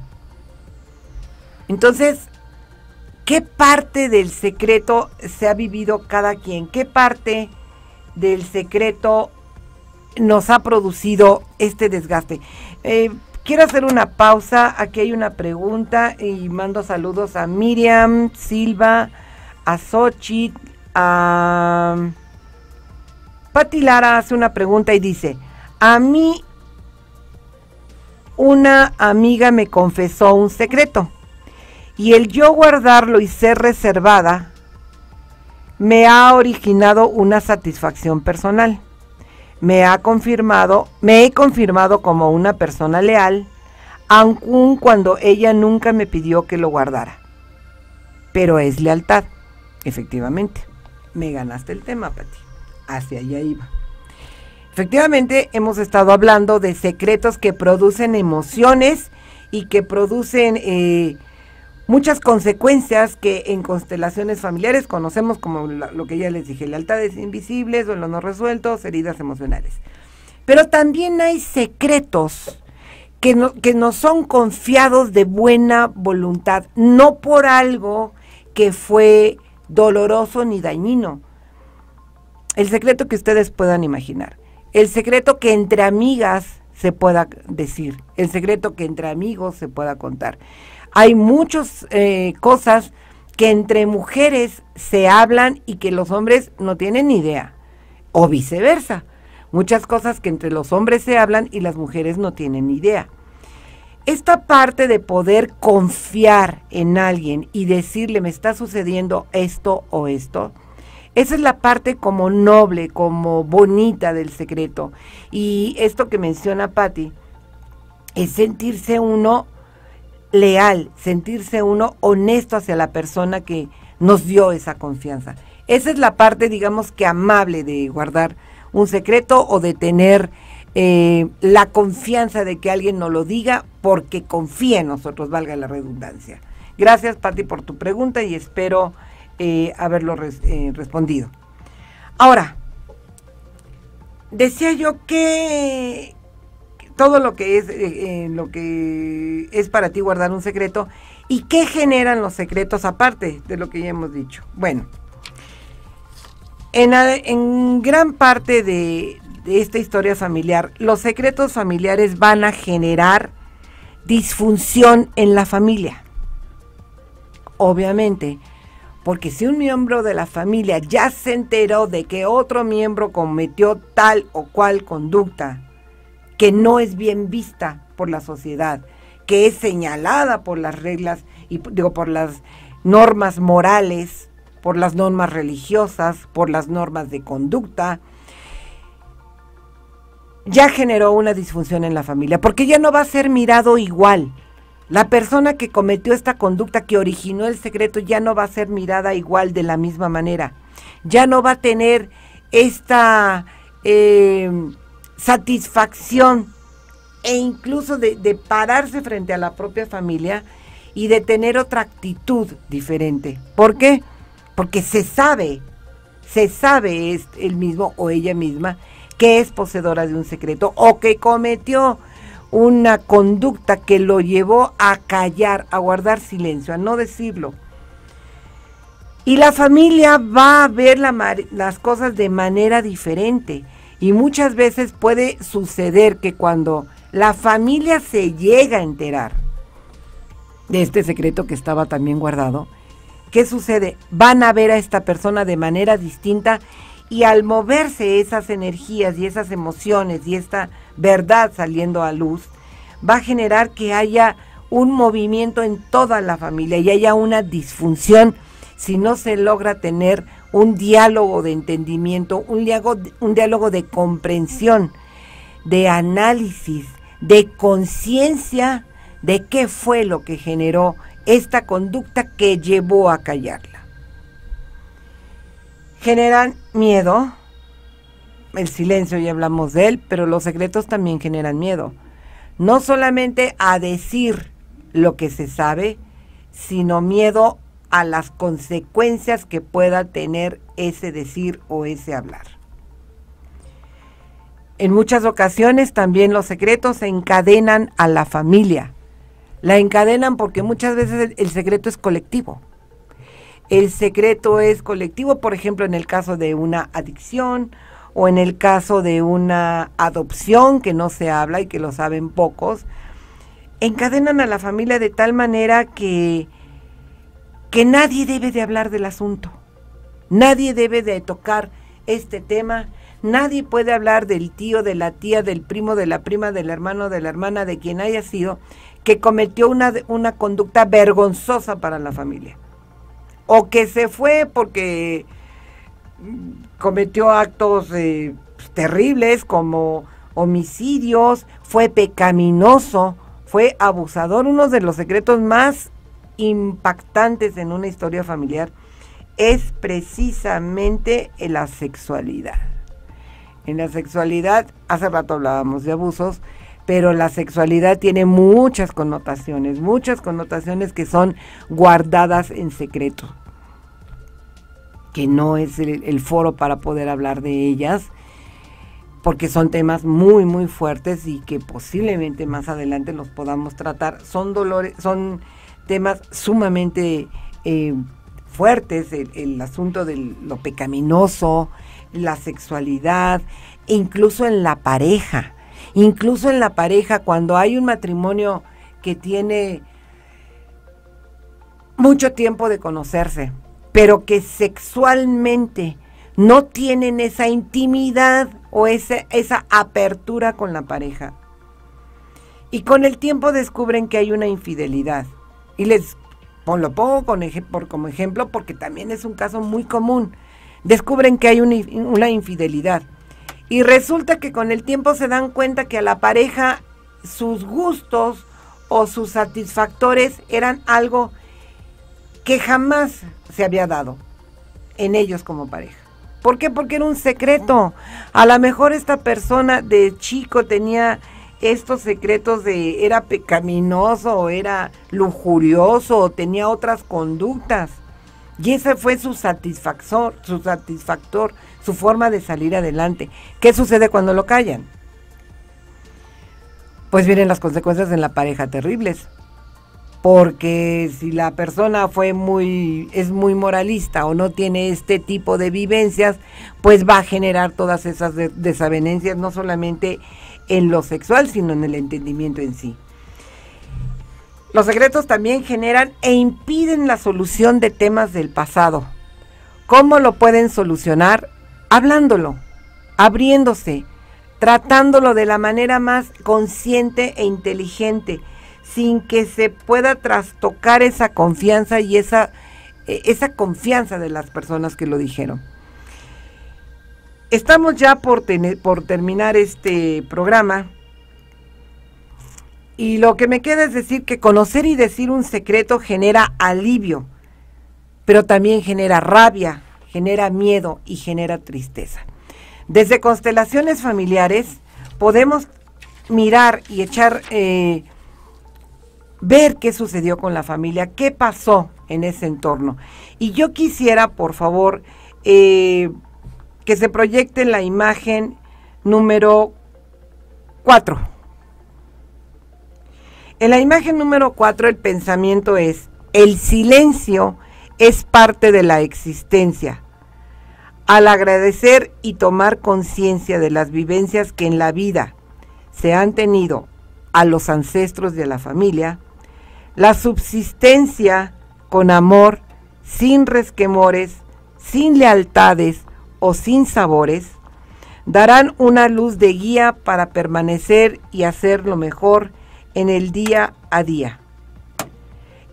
Entonces, ¿qué parte del secreto se ha vivido cada quien? ¿Qué parte del secreto nos ha producido este desgaste? Quiero hacer una pausa. Aquí hay una pregunta y mando saludos a Miriam, Silva, a Xochitl, a Pati Lara hace una pregunta y dice, a mí una amiga me confesó un secreto y el yo guardarlo y ser reservada me ha originado una satisfacción personal. Me he confirmado como una persona leal, aun cuando ella nunca me pidió que lo guardara. Pero es lealtad, efectivamente. Me ganaste el tema, Pati. Hacia allá iba. Efectivamente, hemos estado hablando de secretos que producen emociones y que producen muchas consecuencias que en constelaciones familiares conocemos como lo que ya les dije, lealtades invisibles, duelos no resueltos, heridas emocionales. Pero también hay secretos que nos son confiados de buena voluntad, no por algo que fue doloroso ni dañino. El secreto que ustedes puedan imaginar, el secreto que entre amigas se pueda decir, el secreto que entre amigos se pueda contar. Hay muchas cosas que entre mujeres se hablan y que los hombres no tienen ni idea, o viceversa. Muchas cosas que entre los hombres se hablan y las mujeres no tienen ni idea. Esta parte de poder confiar en alguien y decirle, me está sucediendo esto o esto, esa es la parte como noble, como bonita del secreto. Y esto que menciona Pati, es sentirse uno leal, sentirse uno honesto hacia la persona que nos dio esa confianza. Esa es la parte, digamos que amable de guardar un secreto o de tener la confianza de que alguien nos lo diga porque confía en nosotros, valga la redundancia. Gracias, Pati, por tu pregunta y espero haberlo respondido. Ahora, decía yo que todo lo que es para ti guardar un secreto ¿Y qué generan los secretos aparte de lo que ya hemos dicho? Bueno, en gran parte de esta historia familiar, los secretos familiares van a generar disfunción en la familia. Obviamente, porque si un miembro de la familia ya se enteró de que otro miembro cometió tal o cual conducta que no es bien vista por la sociedad, que es señalada por las reglas y por las normas morales, por las normas religiosas, por las normas de conducta, ya generó una disfunción en la familia, porque ya no va a ser mirado igual. La persona que cometió esta conducta, que originó el secreto, ya no va a ser mirada igual, de la misma manera. Ya no va a tener esta satisfacción e incluso de pararse frente a la propia familia y de tener otra actitud diferente. ¿Por qué? Porque se sabe es él mismo o ella misma que es poseedora de un secreto o que cometió una conducta que lo llevó a callar, a guardar silencio, a no decirlo. Y la familia va a ver las cosas de manera diferente. Y muchas veces puede suceder que cuando la familia se llega a enterar de este secreto que estaba también guardado, ¿qué sucede? Van a ver a esta persona de manera distinta, y al moverse esas energías y esas emociones y esta verdad saliendo a luz, va a generar que haya un movimiento en toda la familia y haya una disfunción si no se logra tener un diálogo de entendimiento, un diálogo de comprensión, de análisis, de conciencia de qué fue lo que generó esta conducta que llevó a callarla. Generan miedo, el silencio ya hablamos de él, pero los secretos también generan miedo. No solamente a decir lo que se sabe, sino miedo a las consecuencias que pueda tener ese decir o ese hablar. En muchas ocasiones también los secretos encadenan a la familia. La encadenan porque muchas veces el secreto es colectivo. El secreto es colectivo, por ejemplo, en el caso de una adicción o en el caso de una adopción que no se habla y que lo saben pocos. Encadenan a la familia de tal manera que nadie debe de hablar del asunto. Nadie debe de tocar este tema. Nadie puede hablar del tío, de la tía, del primo, de la prima, del hermano, de la hermana, de quien haya sido, que cometió una conducta vergonzosa para la familia. O que se fue porque cometió actos terribles como homicidios, fue pecaminoso, fue abusador. Uno de los secretos más impactantes en una historia familiar es precisamente en la sexualidad. En la sexualidad, hace rato hablábamos de abusos, pero la sexualidad tiene muchas connotaciones que son guardadas en secreto, que no es el foro para poder hablar de ellas, porque son temas muy, muy fuertes y que posiblemente más adelante los podamos tratar. Son temas sumamente fuertes, el asunto de lo pecaminoso, la sexualidad, incluso en la pareja. Incluso en la pareja, cuando hay un matrimonio que tiene mucho tiempo de conocerse, pero que sexualmente no tienen esa intimidad o esa apertura con la pareja. Y con el tiempo descubren que hay una infidelidad. Y lo pongo como ejemplo porque también es un caso muy común. Descubren que hay una infidelidad. Y resulta que con el tiempo se dan cuenta que a la pareja sus gustos o sus satisfactores eran algo que jamás se había dado en ellos como pareja. ¿Por qué? Porque era un secreto. A lo mejor esta persona de chico tenía estos secretos era pecaminoso, o era lujurioso, o tenía otras conductas. Y ese fue su satisfactor, su forma de salir adelante. ¿Qué sucede cuando lo callan? Pues vienen las consecuencias en la pareja terribles. porque si la persona es muy moralista o no tiene este tipo de vivencias, pues va a generar todas esas desavenencias, no solamente en lo sexual, sino en el entendimiento en sí. Los secretos también generan e impiden la solución de temas del pasado. ¿Cómo lo pueden solucionar? Hablándolo, abriéndose, tratándolo de la manera más consciente e inteligente, sin que se pueda trastocar esa confianza y esa confianza de las personas que lo dijeron. Estamos ya por terminar este programa y lo que me queda es decir que conocer y decir un secreto genera alivio, pero también genera rabia, genera miedo y genera tristeza. Desde constelaciones familiares podemos mirar y ver qué sucedió con la familia, qué pasó en ese entorno. Y yo quisiera, por favor, que se proyecte la imagen número 4. En la imagen número 4 el pensamiento es: el silencio es parte de la existencia. Al agradecer y tomar conciencia de las vivencias que en la vida se han tenido a los ancestros de la familia, la subsistencia con amor, sin resquemores, sin lealtades o sin sabores, darán una luz de guía para permanecer y hacer lo mejor en el día a día.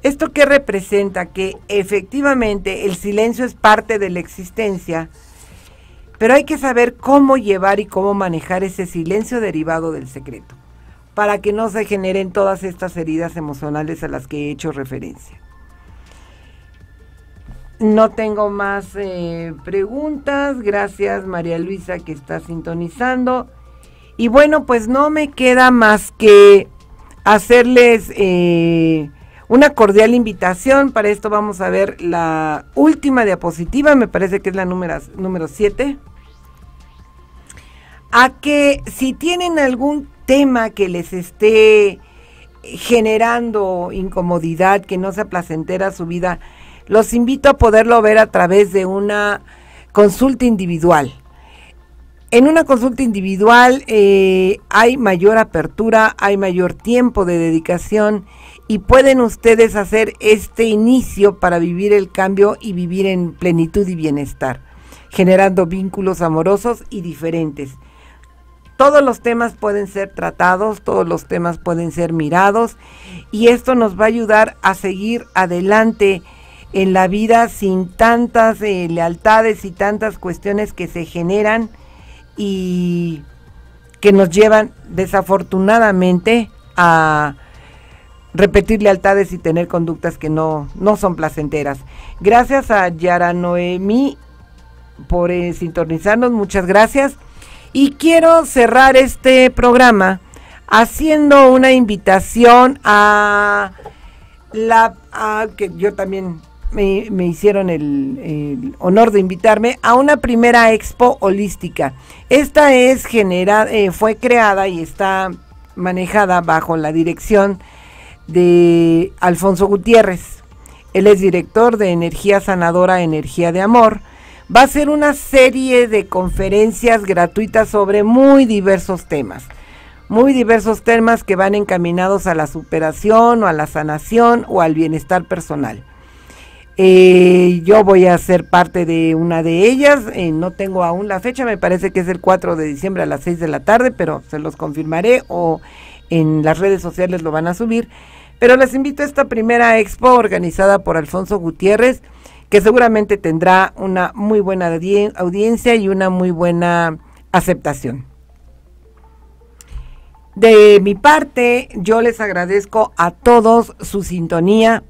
¿Esto qué representa? Que efectivamente el silencio es parte de la existencia, pero hay que saber cómo llevar y cómo manejar ese silencio derivado del secreto, para que no se generen todas estas heridas emocionales a las que he hecho referencia. No tengo más preguntas. Gracias, María Luisa, que está sintonizando. Y bueno, pues no me queda más que hacerles una cordial invitación. Para esto vamos a ver la última diapositiva, me parece que es la número 7. A que si tienen algún tema que les esté generando incomodidad, que no sea placentera su vida, los invito a poderlo ver a través de una consulta individual. En una consulta individual hay mayor apertura, hay mayor tiempo de dedicación y pueden ustedes hacer este inicio para vivir el cambio y vivir en plenitud y bienestar, generando vínculos amorosos y diferentes. Todos los temas pueden ser tratados, todos los temas pueden ser mirados y esto nos va a ayudar a seguir adelante en la vida sin tantas lealtades y tantas cuestiones que se generan y que nos llevan desafortunadamente a repetir lealtades y tener conductas que no son placenteras. Gracias a Yara Noemí por sintonizarnos, muchas gracias. Y quiero cerrar este programa haciendo una invitación que yo también me hicieron el honor de invitarme a una primera expo holística. Esta fue creada y está manejada bajo la dirección de Alfonso Gutiérrez. Él es director de Energía Sanadora, Energía de Amor. Va a ser una serie de conferencias gratuitas sobre muy diversos temas que van encaminados a la superación o a la sanación o al bienestar personal. Yo voy a ser parte de una de ellas, no tengo aún la fecha, me parece que es el 4 de diciembre a las 6 de la tarde, pero se los confirmaré o en las redes sociales lo van a subir. Pero les invito a esta primera expo organizada por Alfonso Gutiérrez, que seguramente tendrá una muy buena audiencia y una muy buena aceptación. De mi parte, yo les agradezco a todos su sintonía.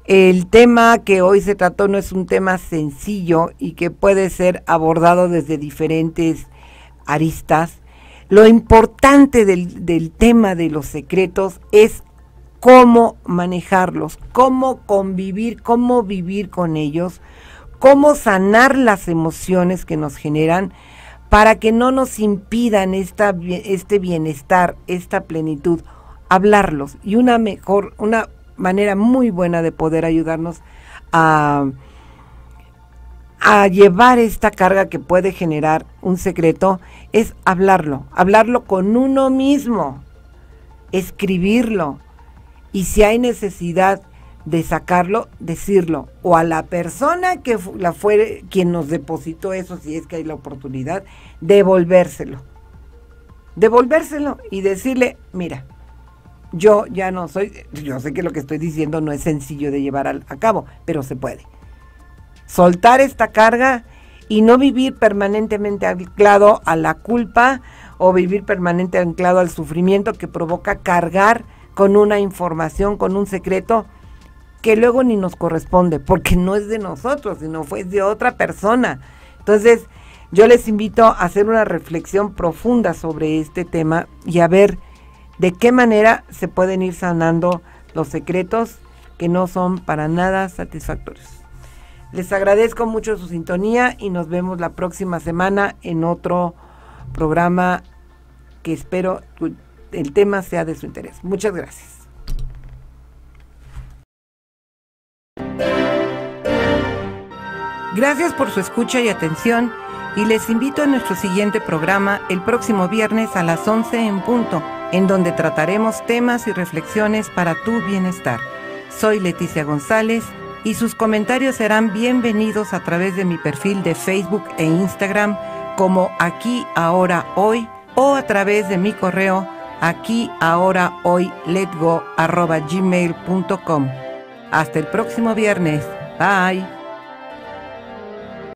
El tema que hoy se trató no es un tema sencillo y que puede ser abordado desde diferentes aristas. Lo importante del tema de los secretos es cómo manejarlos, cómo convivir, cómo vivir con ellos, cómo sanar las emociones que nos generan para que no nos impidan este bienestar, esta plenitud, hablarlos y una manera muy buena de poder ayudarnos a llevar esta carga que puede generar un secreto es hablarlo con uno mismo, escribirlo, y si hay necesidad de sacarlo, decirlo, o a la persona que fue quien nos depositó eso, si es que hay la oportunidad, devolvérselo y decirle, mira, yo ya no soy, yo sé que lo que estoy diciendo no es sencillo de llevar a cabo, pero se puede. Soltar esta carga y no vivir permanentemente anclado a la culpa o vivir permanentemente anclado al sufrimiento que provoca cargar con una información, con un secreto que luego ni nos corresponde, porque no es de nosotros, sino fue de otra persona. Entonces, yo les invito a hacer una reflexión profunda sobre este tema y a ver de qué manera se pueden ir sanando los secretos que no son para nada satisfactorios. Les agradezco mucho su sintonía y nos vemos la próxima semana en otro programa que espero el tema sea de su interés. Muchas gracias. Gracias por su escucha y atención y les invito a nuestro siguiente programa el próximo viernes a las 11 en punto, en donde trataremos temas y reflexiones para tu bienestar. Soy Leticia González y sus comentarios serán bienvenidos a través de mi perfil de Facebook e Instagram como Aquí Ahora Hoy o a través de mi correo aquiahorahoyletgo@gmail.com. Hasta el próximo viernes. Bye.